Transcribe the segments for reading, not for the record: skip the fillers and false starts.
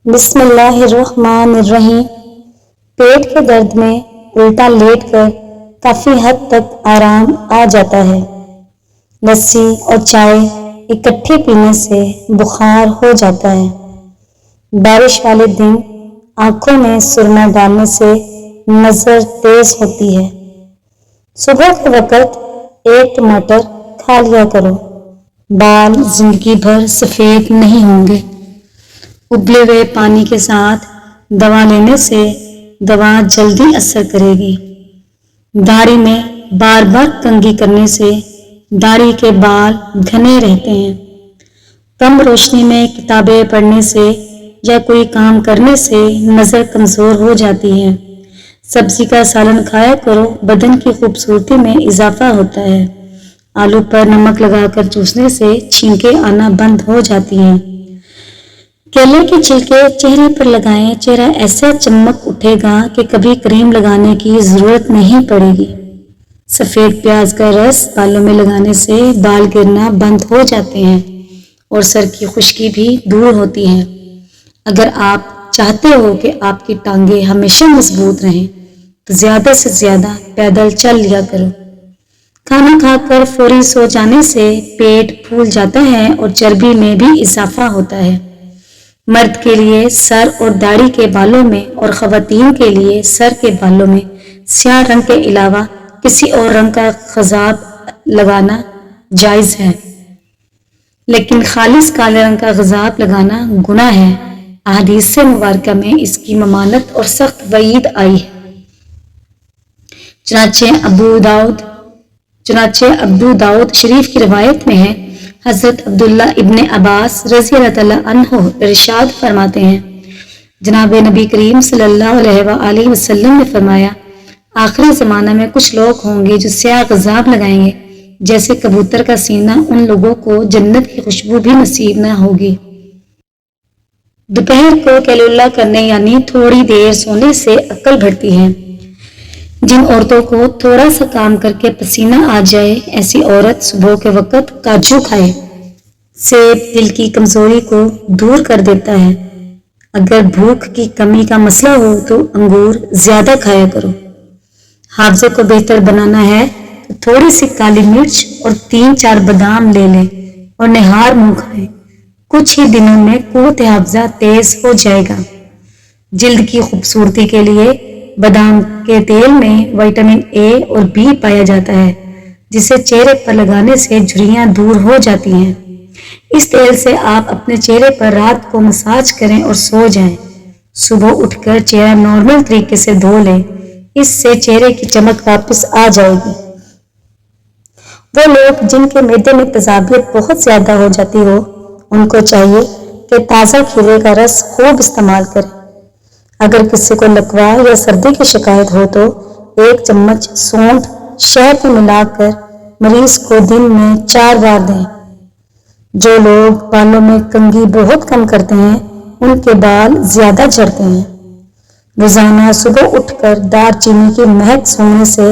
بسم اللہ الرحمن الرحیم۔ پیٹ کے درد میں الٹا لیٹ کر کافی حد تک آرام آ جاتا ہے۔ لسی اور چائے اکٹھے پینے سے بخار ہو جاتا ہے۔ بارش والے دن آنکھوں میں سرما ڈالنے سے نظر تیز ہوتی ہے۔ صبح کے وقت ایک ٹماٹر کھا لیا کرو، بال زندگی بھر سفید نہیں ہوں گے۔ ابلے ہوئے پانی کے ساتھ دوا لینے سے دوا جلدی اثر کرے گی۔ داڑھی میں بار بار کنگھی کرنے سے داڑھی کے بال گھنے رہتے ہیں۔ کم روشنی میں کتابیں پڑھنے سے یا کوئی کام کرنے سے نظر کمزور ہو جاتی ہے۔ سبزی کا سالن کھایا کرو، بدن کی خوبصورتی میں اضافہ ہوتا ہے۔ آلو پر نمک لگا کر چوسنے سے چھینکیں آنا بند ہو جاتی ہیں۔ کیلے کے چھلکے چہرے پر لگائیں، چہرہ ایسا چمک اٹھے گا کہ کبھی کریم لگانے کی ضرورت نہیں پڑے گی۔ سفید پیاز کا رس بالوں میں لگانے سے بال گرنا بند ہو جاتے ہیں اور سر کی خشکی بھی دور ہوتی ہے۔ اگر آپ چاہتے ہو کہ آپ کی ٹانگیں ہمیشہ مضبوط رہیں تو زیادہ سے زیادہ پیدل چل لیا کرو۔ کھانا کھا کر فوری سو جانے سے پیٹ پھول جاتا ہے اور چربی میں بھی اضافہ ہوتا ہے۔ مرد کے لیے سر اور داڑھی کے بالوں میں اور خواتین کے لیے سر کے بالوں میں سیاہ رنگ کے علاوہ کسی اور رنگ کا خضاب لگانا جائز ہے، لیکن خالص کالے رنگ کا خضاب لگانا گناہ ہے۔ احادیث مبارکہ میں اس کی ممانعت اور سخت وعید آئی ہے۔ چنانچہ ابو داؤد شریف کی روایت میں ہے، حضرت عبداللہ ابن عباس رضی اللہ تعالیٰ عنہ ارشاد فرماتے ہیں، جناب نبی کریم صلی اللہ علیہ وآلہ وسلم نے فرمایا، آخری زمانہ میں کچھ لوگ ہوں گے جو سیاہ غضاب لگائیں گے، جیسے کبوتر کا سینہ، ان لوگوں کو جنت کی خوشبو بھی نصیب نہ ہوگی۔ دوپہر کو قیلولہ کرنے یعنی تھوڑی دیر سونے سے عقل بڑھتی ہے۔ جن عورتوں کو تھوڑا سا کام کر کے پسینہ آ جائے، ایسی عورت صبح کے وقت کاجو کھائے۔ سیب دل کی کمزوری کو دور کر دیتا ہے۔ اگر بھوک کی کمی کا مسئلہ ہو تو انگور زیادہ کھایا کرو۔ حافظے کو بہتر بنانا ہے تو تھوڑی سی کالی مرچ اور 3-4 بادام لے لیں اور نہار منہ کھائیں۔ کچھ ہی دنوں میں قوت حافظہ تیز ہو جائے گا۔ جلد کی خوبصورتی کے لیے بادام کے تیل میں وٹامن اے اور بی پایا جاتا ہے، جسے چہرے پر لگانے سے جھریاں دور ہو جاتی ہیں۔ اس تیل سے آپ اپنے چہرے پر رات کو مساج کریں اور سو جائیں۔ صبح اٹھ کر چہرہ نارمل طریقے سے دھو لیں، اس سے چہرے کی چمک واپس آ جائے گی۔ وہ لوگ جن کے معدے میں تیزابیت بہت زیادہ ہو جاتی ہو، ان کو چاہیے کہ تازہ کھیرے کا رس خوب استعمال کریں۔ اگر کسی کو لکوا یا سردی کی شکایت ہو تو 1 چمچ سونڈ شہد میں ملا کر مریض کو دن میں 4 بار دیں۔ جو لوگ بالوں میں کنگھی بہت کم کرتے ہیں، ان کے بال زیادہ جھڑتے ہیں۔ روزانہ صبح اٹھ کر دار چینی کی مہک سونگنے سے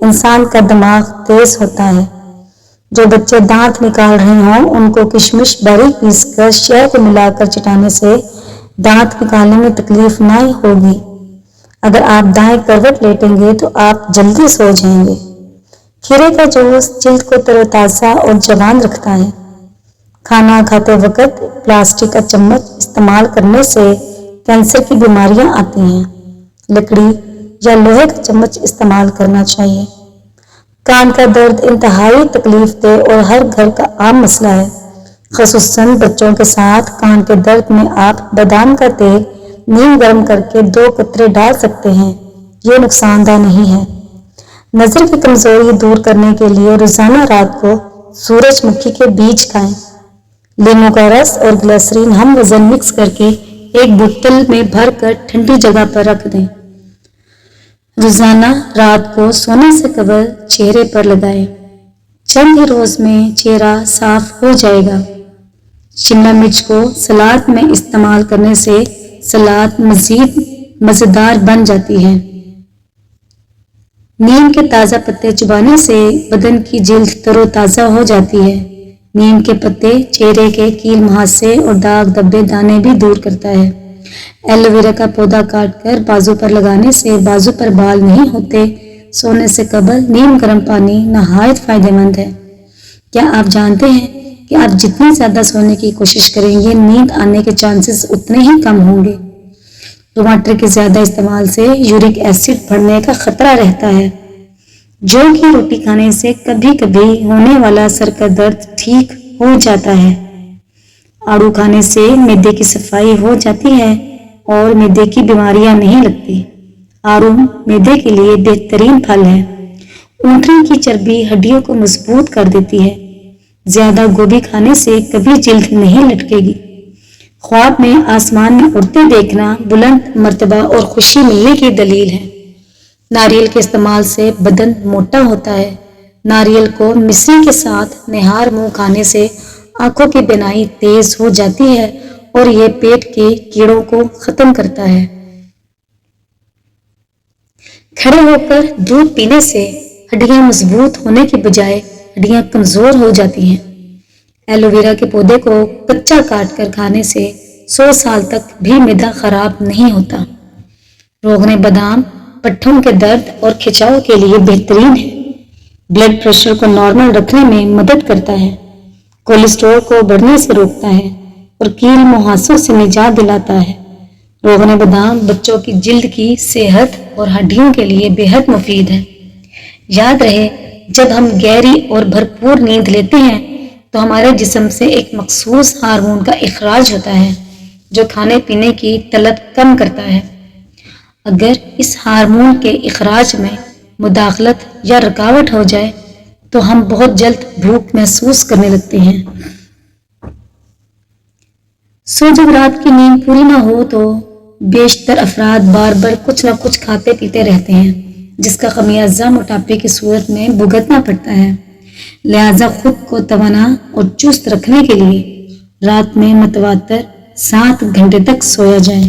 انسان کا دماغ تیز ہوتا ہے۔ جو بچے دانت نکال رہے ہوں، ان کو کشمش باریک پیس کر شہد ملا کر چٹانے سے دانت نکالنے میں تکلیف نہ ہوگی۔ اگر آپ دائیں کروٹ لیٹیں گے تو آپ جلدی سو جائیں گے۔ کھیرے کا جوس جلد کو تر و تازہ اور جوان رکھتا ہے۔ کھانا کھاتے وقت پلاسٹک کا چمچ استعمال کرنے سے کینسر کی بیماریاں آتی ہیں۔ لکڑی یا لوہے کا چمچ استعمال کرنا چاہیے۔ کان کا درد انتہائی تکلیف دہ اور ہر گھر کا عام مسئلہ ہے، خصوصاً بچوں کے ساتھ۔ کان کے درد میں آپ بادام کا تیل نیم گرم کر کے 2 قطرے ڈال سکتے ہیں، یہ نقصان دہ نہیں ہے۔ نظر کی کمزوری دور کرنے کے لیے روزانہ رات کو سورج مکھی کے بیج کھائیں۔ لیموں کا رس اور گلیسرین ہم وزن مکس کر کے ایک بوتل میں بھر کر ٹھنڈی جگہ پر رکھ دیں۔ روزانہ رات کو سونے سے قبل چہرے پر لگائیں۔ چند ہی روز میں چہرہ صاف ہو جائے گا۔ شملہ مرچ کو سلاد میں استعمال کرنے سے سلاد مزید مزیدار بن جاتی ہے۔ نیم کے تازہ پتے چبانے سے بدن کی جلد تر و تازہ ہو جاتی ہے۔ نیم کے پتے چہرے کے کیل مہاسے اور داغ دبے دانے بھی دور کرتا ہے۔ ایلو ویرا کا پودا کاٹ کر بازو پر لگانے سے بازو پر بال نہیں ہوتے۔ سونے سے قبل نیم گرم پانی نہایت فائدہ مند ہے۔ کیا آپ جانتے ہیں کہ آپ جتنی زیادہ سونے کی کوشش کریں گے نیند آنے کے چانسز اتنے ہی کم ہوں گے۔ ٹماٹر کے زیادہ استعمال سے یورک ایسڈ بڑھنے کا خطرہ رہتا ہے، جو کہ روٹی کھانے سے کبھی کبھی ہونے والا سر کا درد ٹھیک ہو جاتا ہے۔ آڑو کھانے سے معدے کی صفائی ہو جاتی ہے اور معدے کی بیماریاں نہیں لگتی۔ آڑو معدے کے لیے بہترین پھل ہے۔ اونٹنی کی چربی ہڈیوں کو مضبوط کر دیتی ہے۔ زیادہ گوبھی کھانے سے کبھی جلد نہیں لٹکے گی۔ خواب میں آسمان میں اڑتے دیکھنا بلند مرتبہ اور خوشی ملنے کی دلیل ہے۔ ناریل کے استعمال سے بدن موٹا ہوتا ہے۔ ناریل کو مصری کے ساتھ نہار منہ کھانے سے آنکھوں کی بینائی تیز ہو جاتی ہے اور یہ پیٹ کے کیڑوں کو ختم کرتا ہے۔ کھڑے ہو کر دودھ پینے سے ہڈیاں مضبوط ہونے کے بجائے ہڈیاں کمزور ہو جاتی ہیں۔ ایلو ویرا کے پودے کو کچا کاٹ کر کھانے سے 100 سال تک بھی معدہ خراب نہیں ہوتا۔ روغن بادام پٹھوں کے درد اور کھچاؤ کے لیے بہترین ہے۔ بلڈ پریشر کو نارمل رکھنے میں مدد کرتا ہے، کولیسٹرول کو بڑھنے سے روکتا ہے اور کیل مہاسوں سے نجات دلاتا ہے۔ روغن بادام بچوں کی جلد کی صحت اور ہڈیوں کے لیے بے حد مفید ہے۔ یاد رہے، جب ہم گہری اور بھرپور نیند لیتے ہیں تو ہمارے جسم سے ایک مخصوص ہارمون کا اخراج ہوتا ہے جو کھانے پینے کی طلب کم کرتا ہے۔ اگر اس ہارمون کے اخراج میں مداخلت یا رکاوٹ ہو جائے تو ہم بہت جلد بھوک محسوس کرنے لگتے ہیں۔ جب رات کی نیند پوری نہ ہو تو بیشتر افراد بار بار کچھ نہ کچھ کھاتے پیتے رہتے ہیں، جس کا خمیازہ موٹاپے کی صورت میں بھگتنا پڑتا ہے۔ لہذا خود کو توانا اور چست رکھنے کے لیے رات میں متواتر 7 گھنٹے تک سویا جائے۔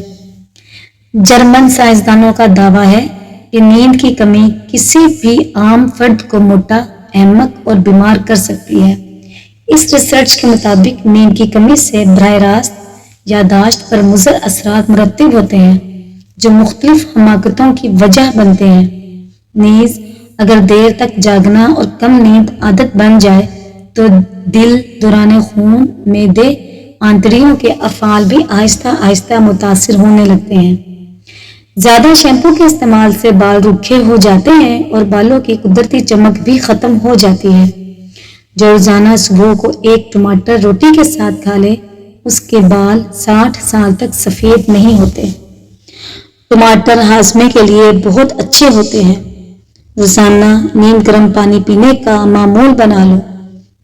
جرمن سائنسدانوں کا دعویٰ ہے کہ نیند کی کمی کسی بھی عام فرد کو موٹا، احمق اور بیمار کر سکتی ہے۔ اس ریسرچ کے مطابق نیند کی کمی سے براہ راست یادداشت پر مضر اثرات مرتب ہوتے ہیں جو مختلف حماقتوں کی وجہ بنتے ہیں۔ نیز اگر دیر تک جاگنا اور کم نیند عادت بن جائے تو دل، دوران خون، معدے، آنتڑیوں کے افعال بھی آہستہ آہستہ متاثر ہونے لگتے ہیں۔ زیادہ شیمپو کے استعمال سے بال روکھے ہو جاتے ہیں اور بالوں کی قدرتی چمک بھی ختم ہو جاتی ہے۔ جو روزانہ صبح کو ایک ٹماٹر روٹی کے ساتھ کھا لے اس کے بال 60 سال تک سفید نہیں ہوتے۔ ٹماٹر ہاضمے کے لیے بہت اچھے ہوتے ہیں۔ روزانہ نیم گرم پانی پینے کا معمول بنا لو،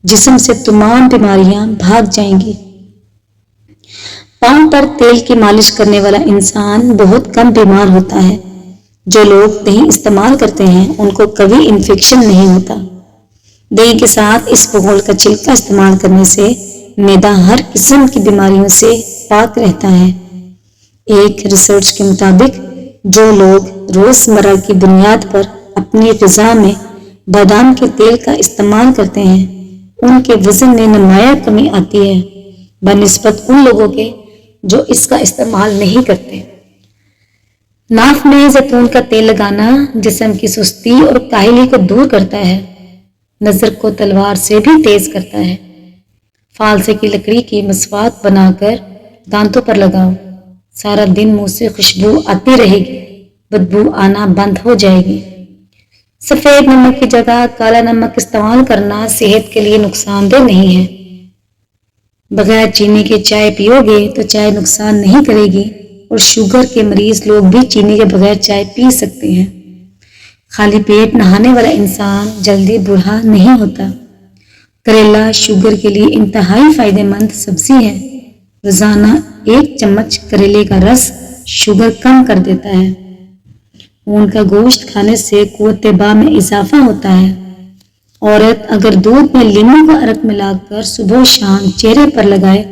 جسم سے تمام بیماریاں بھاگ جائیں گی۔ پاؤں پر تیل کی مالش کرنے والا انسان بہت کم بیمار ہوتا ہے۔ جو لوگ دہی استعمال کرتے ہیں ان کو کبھی انفیکشن نہیں ہوتا۔ دہی کے ساتھ اسبغول کا چھلکا استعمال کرنے سے معدہ ہر قسم کی بیماریوں سے پاک رہتا ہے۔ ایک ریسرچ کے مطابق جو لوگ روزمرہ کی بنیاد پر اپنی غذا میں بادام کے تیل کا استعمال کرتے ہیں ان کے وزن میں نمایاں کمی آتی ہے بنسبت ان لوگوں کے جو اس کا استعمال نہیں کرتے۔ ناف میں زیتون کا تیل لگانا جسم کی سستی اور کاہلی کو دور کرتا ہے، نظر کو تلوار سے بھی تیز کرتا ہے۔ فالسے کی لکڑی کی مسواک بنا کر دانتوں پر لگاؤ، سارا دن منہ سے خوشبو آتی رہے گی، بدبو آنا بند ہو جائے گی۔ سفید نمک کی جگہ کالا نمک استعمال کرنا صحت کے لیے نقصان دہ نہیں ہے۔ بغیر چینی کے چائے پیو گے تو چائے نقصان نہیں کرے گی اور شوگر کے مریض لوگ بھی چینی کے بغیر چائے پی سکتے ہیں۔ خالی پیٹ نہانے والا انسان جلدی بوڑھا نہیں ہوتا۔ کریلا شوگر کے لیے انتہائی فائدہ مند سبزی ہے۔ روزانہ 1 چمچ کریلے کا رس شوگر کم کر دیتا ہے۔ اونٹ کا گوشت کھانے سے قوت طبع میں اضافہ ہوتا ہے۔ عورت اگر دودھ میں لیموں کا عرق ملا کر صبح و شام چہرے پر لگائے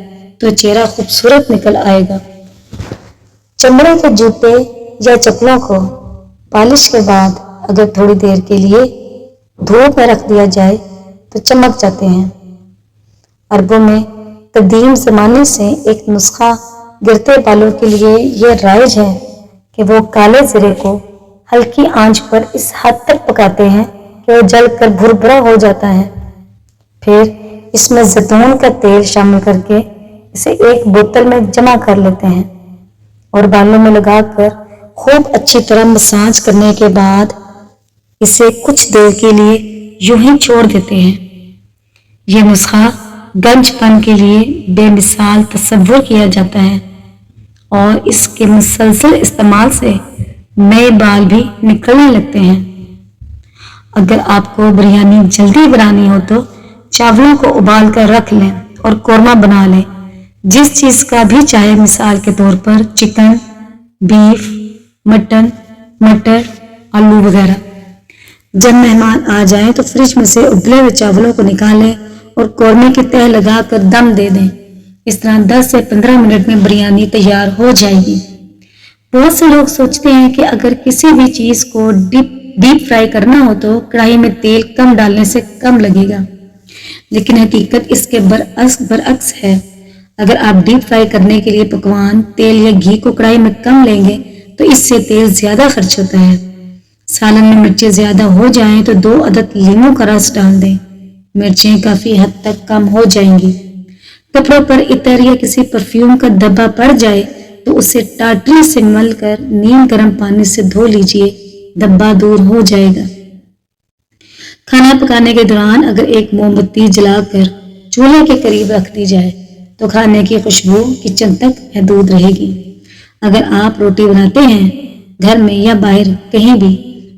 تو چہرہ خوبصورت نکل آئے گا۔ چمڑے کے جوتے یا چپلوں کو پالش کے بعد اگر تھوڑی دیر کے لیے دھوپ میں رکھ دیا جائے تو چمک جاتے ہیں۔ عربوں میں قدیم زمانے سے ایک نسخہ گرتے بالوں کے لیے یہ رائج ہے کہ وہ کالے زرے کو ہلکی آنچ پر اس حد تک پکاتے ہیں کہ وہ جل کر بھربھرا ہو جاتا ہے۔ پھر اس میں زیتون کا تیل شامل کر کے اسے ایک بوتل میں جمع کر لیتے ہیں اور بالوں میں لگا کر خوب اچھی طرح مساج کرنے کے بعد اسے کچھ دیر کے لیے یوں ہی چھوڑ دیتے ہیں۔ یہ نسخہ گنج پن کے لیے بے مثال تصور کیا جاتا ہے اور اس کے مسلسل استعمال سے نئے بال بھی نکلنے لگتے ہیں۔ اگر آپ کو بریانی جلدی بنانی ہو تو چاولوں کو ابال کر رکھ لیں اور قورمہ بنا لیں، جس چیز کا بھی چاہے، مثال کے طور پر چکن، بیف، مٹن، مٹر، آلو وغیرہ۔ جب مہمان آ جائیں تو فریج میں سے ابلے ہوئے چاولوں کو نکالیں اور قورمے کی تہ لگا کر دم دے دیں۔ اس طرح 10 سے 15 منٹ میں بریانی تیار ہو جائے گی۔ بہت سے لوگ سوچتے ہیں کہ اگر کسی بھی چیز کو ڈیپ فرائی کرنا ہو تو کڑاہی میں تیل کم ڈالنے سے کم لگے گا، لیکن حقیقت اس کے برعکس ہے۔ اگر آپ ڈیپ فرائی کرنے کے لیے پکوان، تیل یا گھی کو کڑاہی میں کم لیں گے تو اس سے تیل زیادہ خرچ ہوتا ہے۔ سالن میں مرچیں زیادہ ہو جائیں تو 2 عدد لیموں کا رس ڈال دیں، مرچیں کافی حد تک کم ہو جائیں گی۔ کپڑوں پر عطر یا کسی پرفیوم کا دھبا پڑ جائے تو اسے ٹاٹری سے مل کر نیم گرم پانی سے دھو لیجئے، دھبا دور ہو جائے گا۔ کھانا پکانے کے دوران اگر ایک موم بتی جلا کر چولہے کے قریب رکھ دی جائے تو کھانے کی خوشبو کچن تک محدود رہے گی۔ اگر آپ روٹی بناتے ہیں گھر میں یا باہر کہیں بھی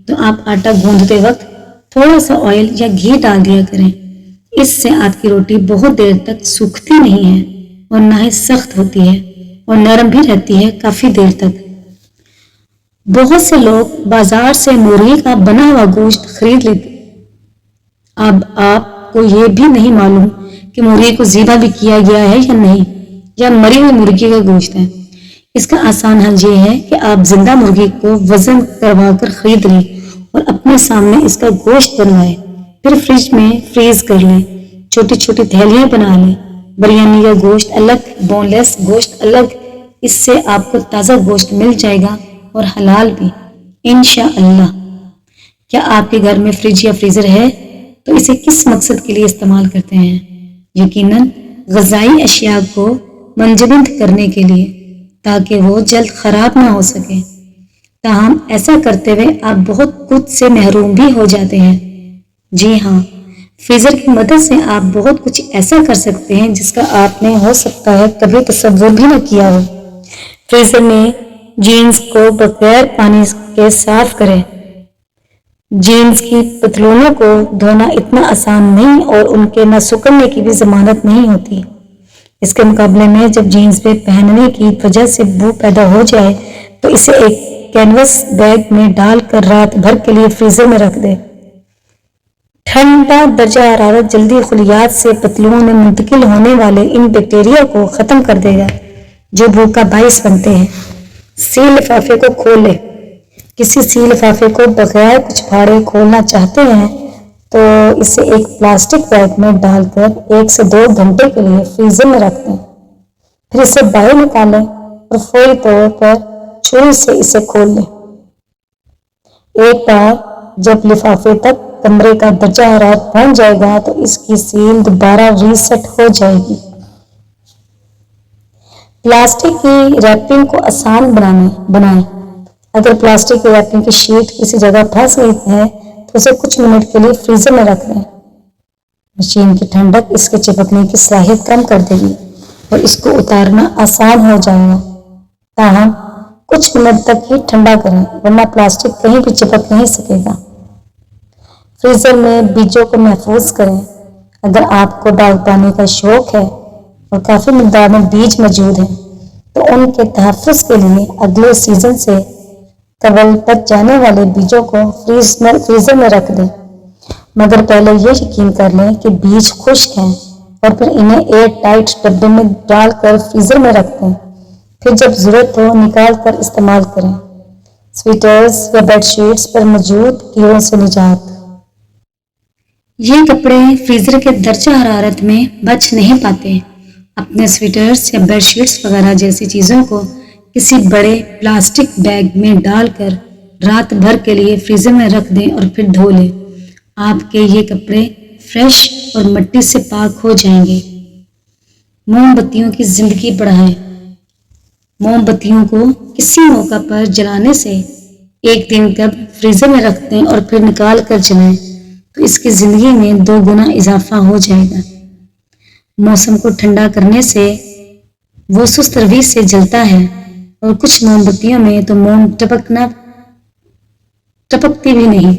تو آپ آٹا گوندھتے وقت تھوڑا سا آئل یا گھی ڈال دیا کریں۔ اس سے آپ کی روٹی بہت دیر تک سوکھتی نہیں ہے اور نہ ہی سخت ہوتی ہے اور نرم بھی رہتی ہے کافی دیر تک۔ بہت سے لوگ بازار سے مرغی کا بنا ہوا گوشت خرید لیتے۔ اب آپ کو یہ بھی نہیں معلوم کہ مرغی کو ذبح بھی کیا گیا ہے یا نہیں، یا مری ہوئی مرغی کا گوشت ہے۔ اس کا آسان حل یہ ہے کہ آپ زندہ مرغی کو وزن کروا کر خرید لیں اور اپنے سامنے اس کا گوشت بنوائیں، پھر فریج میں فریز کر لیں، چھوٹی چھوٹی تھیلیاں بنا لیں۔ بریانی کا گوشت الگ، بون لیس گوشت الگ، اس سے آپ کو تازہ گوشت مل جائے گا اور حلال بھی، انشاءاللہ۔ کیا آپ کے گھر میں فریج یا فریزر ہے تو اسے کس مقصد کے لیے استعمال کرتے ہیں؟ یقیناً غذائی اشیاء کو منجمد کرنے کے لیے، تاکہ وہ جلد خراب نہ ہو سکے۔ تاہم ایسا کرتے ہوئے آپ بہت کچھ سے محروم بھی ہو جاتے ہیں۔ جی ہاں، فریزر کی مدد سے آپ بہت کچھ ایسا کر سکتے ہیں جس کا آپ نے ہو سکتا ہے کبھی تصور بھی نہ کیا ہو۔ فریزر میں جینز کو بغیر پانی کے صاف کریں۔ جینز کی پتلونوں کو دھونا اتنا آسان نہیں اور ان کے نہ سکڑنے کی بھی ضمانت نہیں ہوتی۔ اس کے مقابلے میں جب جینز پہ پہننے کی وجہ سے بو پیدا ہو جائے تو اسے ایک کینوس بیگ میں ڈال کر رات بھر کے لیے فریزر میں رکھ دیں۔ ٹھنڈا درجہ حرارت جلدی خلیات سے پتلون میں منتقل ہونے والے ان بیکٹیریا کو ختم کر دے گا جو بو کا باعث بنتے ہیں۔ سیل لفافے کو کھول لیں۔ کسی سیل لفافے کو بغیر کچھ پھاڑے کھولنا چاہتے ہیں تو اسے ایک پلاسٹک بیگ میں ڈال کر 1 سے 2 گھنٹے کے لیے فریزر میں رکھ دیں، پھر اسے باہر نکالیں اور فوری طور پر چھری سے اسے کھول لیں۔ ایک بار جب لفافے تک کمرے کا درجہ حرارت پہنچ جائے گا تو اس کی سیل دوبارہ ریسیٹ ہو جائے گی۔ پلاسٹک کی ریپنگ کو آسان بنائیں۔ اگر پلاسٹک کی ریپنگ کی شیٹ کسی جگہ پھنس گئی ہے تو اسے کچھ منٹ کے لیے فریزر میں رکھ دیں۔ مشین کی ٹھنڈک اس کے چپکنے کی صلاحیت کم کر دے گی اور اس کو اتارنا آسان ہو جائے گا۔ تاہم کچھ منٹ تک ہی ٹھنڈا کریں ورنہ پلاسٹک کہیں بھی چپک نہیں سکے گا۔ فریزر میں بیجوں کو محفوظ کریں۔ اگر آپ کو باغبانی کا شوق ہے اور کافی مقدار میں بیج موجود ہیں تو ان کے تحفظ کے لیے اگلے سیزن سے قبل بچ جانے والے بیجوں کو فریزر میں رکھ دیں، مگر پہلے یہ یقین کر لیں کہ بیج خشک ہیں اور پھر انہیں ایئر ٹائٹ ڈبے میں ڈال کر فریزر میں رکھ دیں، پھر جب ضرورت ہو نکال کر استعمال کریں۔ سویٹرز یا بیڈ شیٹس پر موجود کیڑوں سے نجات۔ یہ کپڑے فریزر کے درجہ حرارت میں بچ نہیں پاتے۔ اپنے سویٹرز یا بیڈ شیٹس وغیرہ جیسی چیزوں کو کسی بڑے پلاسٹک بیگ میں ڈال کر رات بھر کے لیے فریزر میں رکھ دیں اور پھر دھو لیں۔ آپ کے یہ کپڑے فریش اور مٹی سے پاک ہو جائیں گے۔ موم بتیوں کی زندگی بڑھائیں۔ موم بتیوں کو کسی موقع پر جلانے سے ایک دن قبل فریزر میں رکھ دیں اور پھر نکال کر جلائیں تو اس کی زندگی میں 2 گنا اضافہ ہو جائے گا۔ موسم کو ٹھنڈا کرنے سے وہ سست روی سے جلتا ہے اور کچھ موم بتیوں میں تو موم ٹپکتی بھی نہیں۔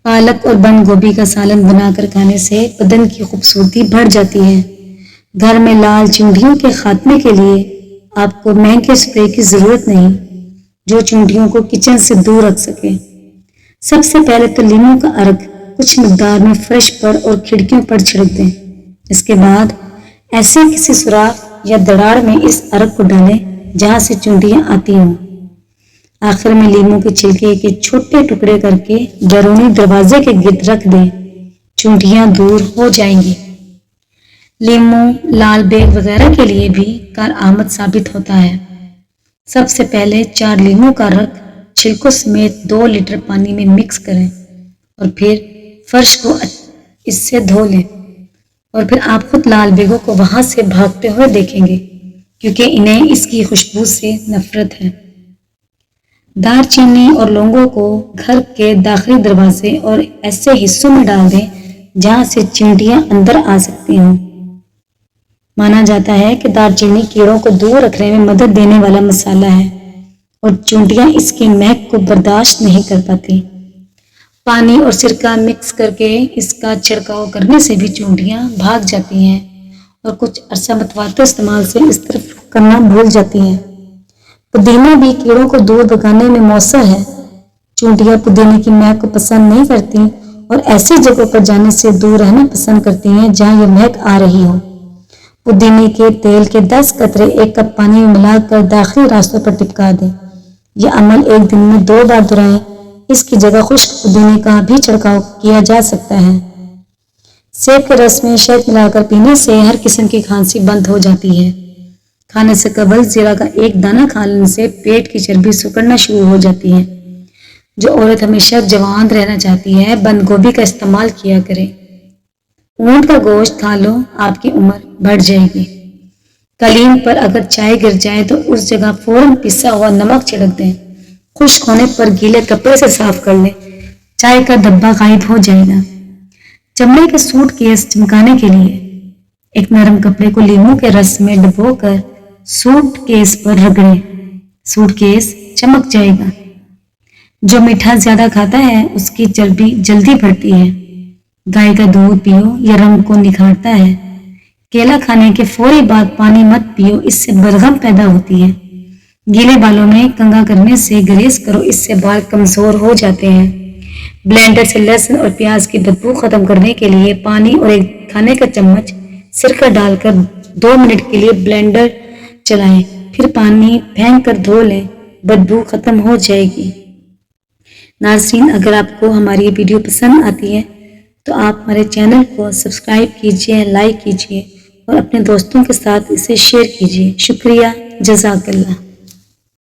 پالک اور بند گوبھی کا سالن بنا کر کھانے سے بدن کی خوبصورتی بڑھ جاتی ہے۔ گھر میں لال چونٹیوں کے خاتمے کے لیے آپ کو مہنگے اسپرے کی ضرورت نہیں جو چونٹیوں کو کچن سے دور رکھ سکے۔ سب سے پہلے تو لیموں کا عرق کچھ مقدار میں فرش پر اور کھڑکیوں پر چھڑک دیں۔ اس کے بعد ایسے کسی سوراخ یا دراڑ میں اس عرق کو ڈالیں جہاں سے چونٹیاں آتی ہوں۔ آخر میں لیموں کے چھلکے کے چھوٹے ٹکڑے کر کے بیرونی دروازے کے گرد رکھ دیں، چونٹیاں دور ہو جائیں گی۔ لیموں لال بیگ وغیرہ کے لیے بھی کارآمد ثابت ہوتا ہے۔ سب سے پہلے 4 لیموں کا رس چھلکوں سمیت 2 لیٹر پانی میں مکس کریں اور پھر فرش کو اس سے دھو لیں، اور پھر آپ خود لال بیگوں کو وہاں سے بھاگتے ہوئے دیکھیں گے کیونکہ انہیں اس کی خوشبو سے نفرت ہے۔ دار چینی اور لونگوں کو گھر کے داخلی دروازے اور ایسے حصوں میں ڈال دیں جہاں سے چینٹیاں اندر آ سکتی ہوں۔ مانا جاتا ہے کہ دار چینی کیڑوں کو دور رکھنے میں مدد دینے والا مسالہ ہے اور چونٹیاں اس کی مہک کو برداشت نہیں کر پاتی۔ پانی اور سرکہ مکس کر کے اس کا چھڑکاؤ کرنے سے بھی چونٹیاں بھاگ جاتی ہیں اور کچھ عرصہ متواتر استعمال سے اس طرف کرنا بھول جاتی ہیں۔ پودینہ بھی کیڑوں کو دور بھگانے میں مؤثر ہے۔ چونٹیاں پودینے کی مہک کو پسند نہیں کرتی اور ایسی جگہوں پر جانے سے دور رہنا پسند کرتی ہیں جہاں یہ مہک آ رہی ہو۔ پودینے کے تیل کے 10 قطرے 1 کپ پانی میں ملا کر داخلی راستوں پر ٹپکا دیں۔ یہ عمل ایک دن میں 2 بار دہرائیں۔ اس کی جگہ خشک پودینے کا بھی چھڑکاؤ کیا جا سکتا ہے۔ سیب کے رس میں شہد ملا کر پینے سے ہر قسم کی کھانسی بند ہو جاتی ہے۔ کھانے سے قبل زیرہ کا 1 دانہ کھا لینے سے پیٹ کی چربی سکڑنا شروع ہو جاتی ہے۔ جو عورت ہمیشہ جوان رہنا چاہتی ہے بند گوبھی کا استعمال کیا کرے۔ اونٹ کا گوشت کھا لو، آپ کی عمر بڑھ جائے گی۔ قالین پر اگر چائے گر جائے تو اس جگہ فوراً پسا ہوا نمک چھڑک دیں۔ خشک ہونے پر گیلے کپڑے سے صاف کر لیں، چائے کا دھبا غائب ہو جائے گا۔ چمڑے کے سوٹ کیس چمکانے کے لیے ایک نرم کپڑے کو لیموں کے رس میں ڈبو کر سوٹ کیس پر رگڑیں، سوٹ کیس چمک جائے گا۔ جو میٹھا زیادہ کھاتا ہے اس کی چربی جلدی بڑھتی ہے۔ گائے کا دودھ پیو، یہ رنگ کو نکھارتا ہے۔ کیلا کھانے کے فوری بعد پانی مت پیو، اس سے بلغم پیدا ہوتی ہے۔ گیلے بالوں میں کنگھا کرنے سے گریز کرو، اس سے بال کمزور ہو جاتے ہیں۔ بلینڈر سے لہسن اور پیاز کی بدبو ختم کرنے کے لیے پانی اور 1 کھانے کا چمچ سرکہ ڈال کر 2 منٹ کے لیے بلینڈر چلائیں، پھر پانی پھینک کر دھو لیں، بدبو ختم ہو جائے گی۔ ناظرین، اگر آپ کو ہماری یہ ویڈیو پسند آتی ہے تو آپ ہمارے چینل کو سبسکرائب کیجیے، لائک کیجیے اور اپنے دوستوں کے ساتھ اسے شیئر کیجیے۔ شکریہ، جزاک اللہ۔